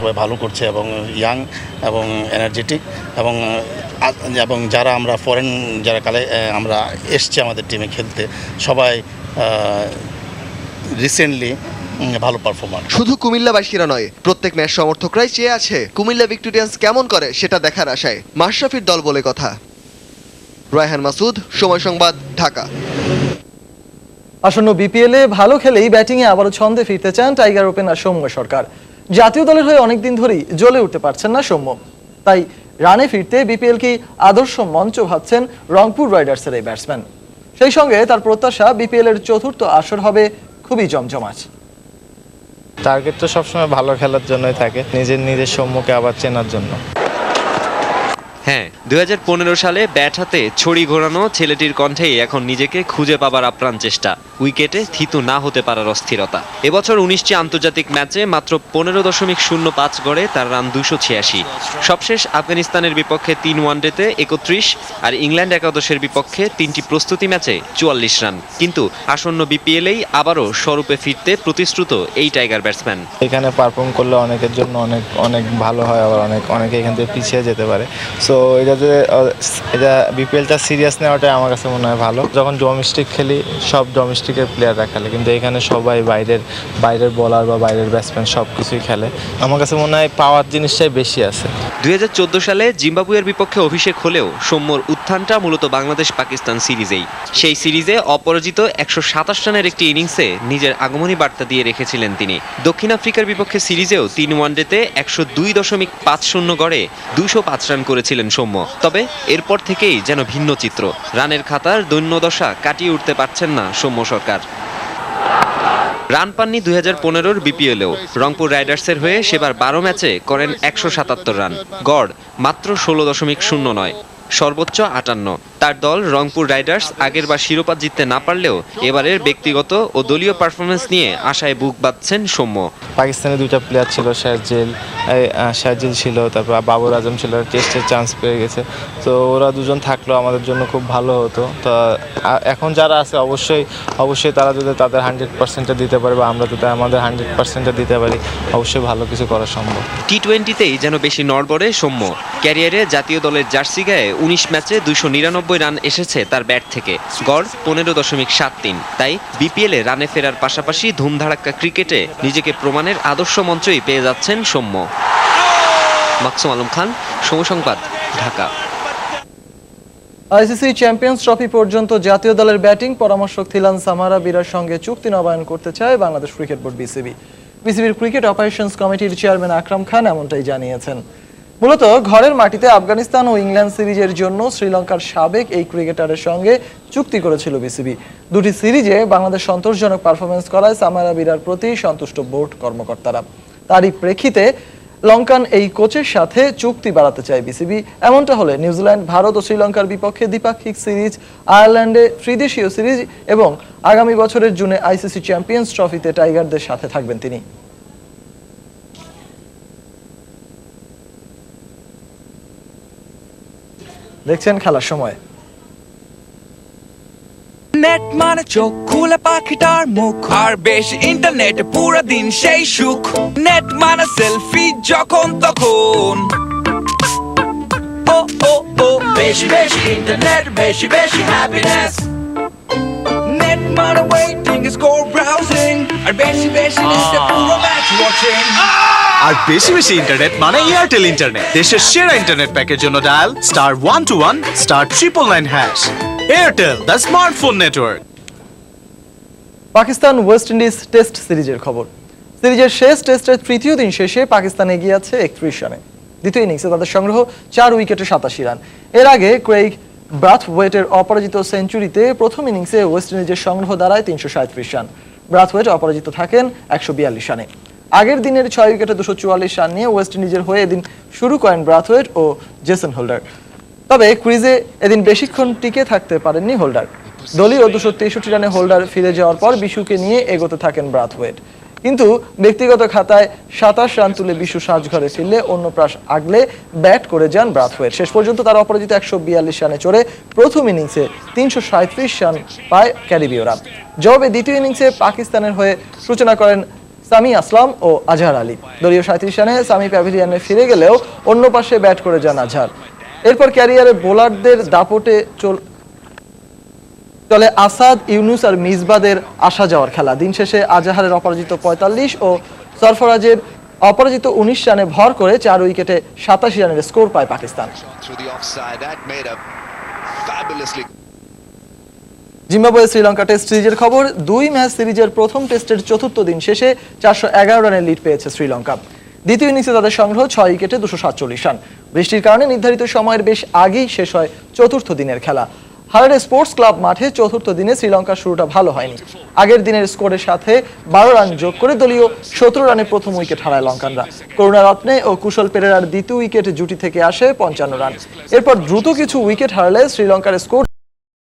সবাই ভালো করছে এবং ইয়াং এবং এনার্জেটিক এবং যারা আমরা ফরেন যারা আমরা এসছে আমাদের টিমে খেলতে সবাই রিসেন্টলি ভালো পারফরম্যান্স। শুধু কুমিল্লাবাসীরা নয়, প্রত্যেক ম্যাচ সমর্থকরাই চেয়ে আছে কুমিল্লা ভিক্টোরিয়ান্স কেমন করে সেটা দেখার আশায়। মাশরাফির দল বলে কথা। রায়হান মাসুদ, সময় সংবাদ, ঢাকা। আসন্ন বিপিএলে ভালো খেলেই ব্যাটিংয়ে আবারও ছন্দে ফিরতে চান টাইগার ওপেনার সৌম্য সরকার। জাতীয় দলের হয়ে অনেকদিন ধরেই জ্বলে উঠতে পারছেন না সৌম্য, তাই রানে ফিরতে বিপিএল কি আদর্শ মঞ্চ ভাবছেন রংপুর রাইডার্সের এই ব্যাটসম্যান। সেই সঙ্গে তার প্রত্যাশা বিপিএল এর চতুর্থ আসর হবে খুবই জমজমাট। টার্গেট তো সবসময় ভালো খেলার জন্যই থাকে, নিজের সৌম্যকে আবার চেনার জন্য। হ্যাঁ, 2015 সালে ব্যাট হাতে ছড়ি ঘোরানো ছেলেটির কণ্ঠেই এখন নিজেকে খুঁজে পাবার আপ্রাণ চেষ্টা, উইকেটে থিতু না হতে পারার অস্থিরতা। এবছর 19টি আন্তর্জাতিক ম্যাচে মাত্র 15.05 গড়ে তার রান 286। সবশেষ আফগানিস্তানের বিপক্ষে 3 ওয়ানডেতে 31 আর ইংল্যান্ড একাদশের বিপক্ষে 3টি প্রস্তুতি ম্যাচে 44 রান। কিন্তু আসন্ন বিপিএলেই আবারও স্বরূপে ফিরতে প্রতিশ্রুত এই টাইগার ব্যাটসম্যান। এখানে পারফর্ম করলে অনেকের জন্য অনেক ভালো হয়, আবার অনেকে এখান থেকে পিছিয়ে যেতে পারে। সো এটা বিপিএলটা সিরিয়াস নেওয়াটাই আমার কাছে মনে হয় ভালো। যখন ডোমেস্টিক খেলি সব ডোমেস্টিকের প্লেয়াররা খেলে, কিন্তু এখানে সবাই বাইরের বোলার বা বাইরের ব্যাটসম্যান সব কিছুই খেলে। আমার কাছে মনে হয় পাওয়ার জিনিসটাই বেশি আছে। 2014 সালে জিম্বাবুয়ের বিপক্ষে অভিষেক হলেও সৌম্যর উত্থানটা মূলত বাংলাদেশ পাকিস্তান সিরিজেই। সেই সিরিজে অপরাজিত 127 রানের একটি ইনিংসে নিজের আগমনী বার্তা দিয়ে রেখেছিলেন তিনি। দক্ষিণ আফ্রিকার বিপক্ষে সিরিজেও 3 ওয়ানডেতে 102.50 গড়ে 205 রান করেছিলেন সৌম্য। তবে এরপর থেকেই যেন ভিন্ন চিত্র, রানের খাতার দৈন্যদশা কাটিয়ে উঠতে পারছেন না সৌম্য সরকার। রান পাননি 2015-র বিপিএলেও। রংপুর রাইডার্সের হয়ে সেবার 12 ম্যাচে করেন 177 রান, গড় মাত্র 16.09, সর্বোচ্চ 58। তার দল রংপুর রাইডার্স আগেরবার শিরোপা জিততে না পারলেও এবারের ব্যক্তিগত ও দলীয় পারফরমেন্স নিয়ে আশায় বুক বাঁধছেন সৌম্য। পাকিস্তানে 2টা প্লেয়ার ছিল, শারজিল ছিল, তারপর বাবর আজম ছিল, টেস্টের চান্স পেয়ে গেছে। তো ওরা দুজন থাকলেও আমাদের জন্য খুব ভালো হতো। তো এখন যারা আছে অবশ্যই তারা যদি তাদের 100% দিতে পারে বা আমরা যদি আমাদের 100% দিতে পারি, অবশ্যই ভালো কিছু করা সম্ভব। টি-20তেই যেন বেশি নড়বড়ে সৌম্য। ক্যারিয়ারে জাতীয় দলের জার্সি গায়ে 19 ম্যাচে 299 রান এসেছে তার ব্যাট থেকে, গড় 15.73। তাই বিপিএলে রানে ফেরার পাশাপাশি ধুমধাড়াক্কা ক্রিকেটে নিজেকে প্রমাণের আদর্শ মঞ্চই পেয়ে যাচ্ছেন সৌম্য। মাকসুম আলম খান, সময় সংবাদ, ঢাকা। আইসিসি চ্যাম্পিয়ন্স ট্রফি পর্যন্ত জাতীয় দলের ব্যাটিং পরামর্শক থিলান সামারা বীরার সঙ্গে চুক্তি নবায়ন করতে চায় বাংলাদেশ ক্রিকেট বোর্ড বিসিবির ক্রিকেট অপারেশনস কমিটির চেয়ারম্যান আকরাম খান এমনটাই জানিয়েছেন। মূলত ঘরের মাটিতে আফগানিস্তান ও ইংল্যান্ড সিরিজের জন্য শ্রীলঙ্কার সাবেক এই ক্রিকেটারের সঙ্গে চুক্তি করেছিল বিসিবি। দুটি সিরিজে বাংলাদেশ সন্তোষজনক পারফরমেন্স করায় সামারা বীরার প্রতি সন্তুষ্ট বোর্ড কর্মকর্তারা। তারই প্রেক্ষিতে লঙ্কান এই কোচের সাথে চুক্তি বাড়াতে চায় বিসিবি। এমনটা হলে নিউজিল্যান্ড, ভারত ও শ্রীলঙ্কার বিপক্ষে দ্বিপাক্ষিক সিরিজ, আয়ারল্যান্ডে ত্রিদেশীয় সিরিজ এবং আগামী বছরের জুনে আইসিসি চ্যাম্পিয়ন্স ট্রফিতে টাইগারদের সাথে থাকবেন তিনি। দেখছেন খেলার সময়। নেট মানে চোখ খুলে পাখিটার মুখ, আর বেশি ইন্টারনেট পুরো দিন সেই সুখ। নেট মানে সেলফি যখন তখন, ও ও ও বেশি ইন্টারনেট, বেশি হ্যাপিনেস। নেট মানে ওয়েটিং, স্কোর ব্রাউজিং, আর বেশি নেটে পুরো ম্যাচ ওয়াচিং। আর বেশি ইন্টারনেট মানে এয়ারটেল ইন্টারনেট। দেশের সেরা ইন্টারনেট প্যাকের জন্য dial *121 *999#। Airtel, the smartphone network. Pakistan West Indies test সিরিজের খবর। সিরিজের শেষ টেস্টের তৃতীয় দিন শেষে পাকিস্তান এগিয়ে আছে 31 রানে। দ্বিতীয় ইনিংসে তাদের সংগ্রহ 4 উইকেটে 87 রান। এর আগে ক্রেইগ ব্রাথওয়েটের অপরাজিত সেঞ্চুরিতে প্রথম ইনিংসে ওয়েস্ট ইন্ডিজের সংগ্রহ দাঁড়ায় 337 রান। ব্রাথওয়েট অপরাজিত থাকেন 142 রানে। আগের দিনের 6 উইকেটে 244 রান নিয়ে ওয়েস্ট ইন্ডিজের হয়ে এদিন শুরু করেন ব্রাথওয়েট ও জেসন হোল্ডার। তবে ক্রিজে এদিন বেশিক্ষণ টিকে থাকতে পারেননি হোল্ডার। দলীয় 263 রানে হোল্ডার ফিরে যাওয়ার পর বিশুকে নিয়ে এগোতে থাকেন ব্রাথওয়েট। কিন্তু ব্যক্তিগত খাতায় 27 রান তুলে বিশু সাজঘরে ফিরলে অন্য প্রাস আগলে ব্যাট করে যান ব্রাথওয়েট। শেষ পর্যন্ত তার অপরাজিত 142 রানে চড়ে প্রথম ইনিংসে 337 রান পায় ক্যারিবীয়রা। জবাবে দ্বিতীয় ইনিংসে পাকিস্তানের হয়ে সূচনা করেন সামি আসলাম ও আজহার আলী। দলীয় 37 রানে সামি প্যাভিলিয়নে ফিরে গেলেও অন্য পাশে ব্যাট করে যান আজহার। এরপর ক্যারিয়ারে বোলারদের দাপটে চলে আসাদ, ইউনুস আর মিসবাদের আসা যাওয়ার খেলা। দিন শেষে আজহারের অপরাজিত 45 ও সরফরাজের অপরাজিত 19 রানে ভর করে 4 উইকেটে 87 রানের স্কোর পায় পাকিস্তান। জিম্বাবুয়ে শ্রীলঙ্কা টেস্ট সিরিজের খবর। 2 ম্যাচ সিরিজের প্রথম টেস্টের চতুর্থ দিন শেষে 411 রানের লিড পেয়েছে শ্রীলঙ্কা। দ্বিতীয় ইনিংসে তাদের সংগ্রহ 6 উইকেটে 247 রান। বৃষ্টির কারণে নির্ধারিত সময়ের বেশ আগেই শেষ হয় চতুর্থ দিনের খেলা। হারারে স্পোর্টস ক্লাব মাঠে চতুর্থ দিনে শ্রীলঙ্কার শুরুটা ভালো হয়নি। আগের দিনের স্কোরের সাথে 12 রান যোগ করে দলীয় 17 রানে প্রথম উইকেট হারায় লঙ্কানরা। করুণারত্নে ও কুশল পেরেরার দ্বিতীয় উইকেট জুটি থেকে আসে 55 রান। এরপর দ্রুত কিছু উইকেট হারালে শ্রীলঙ্কার স্কোর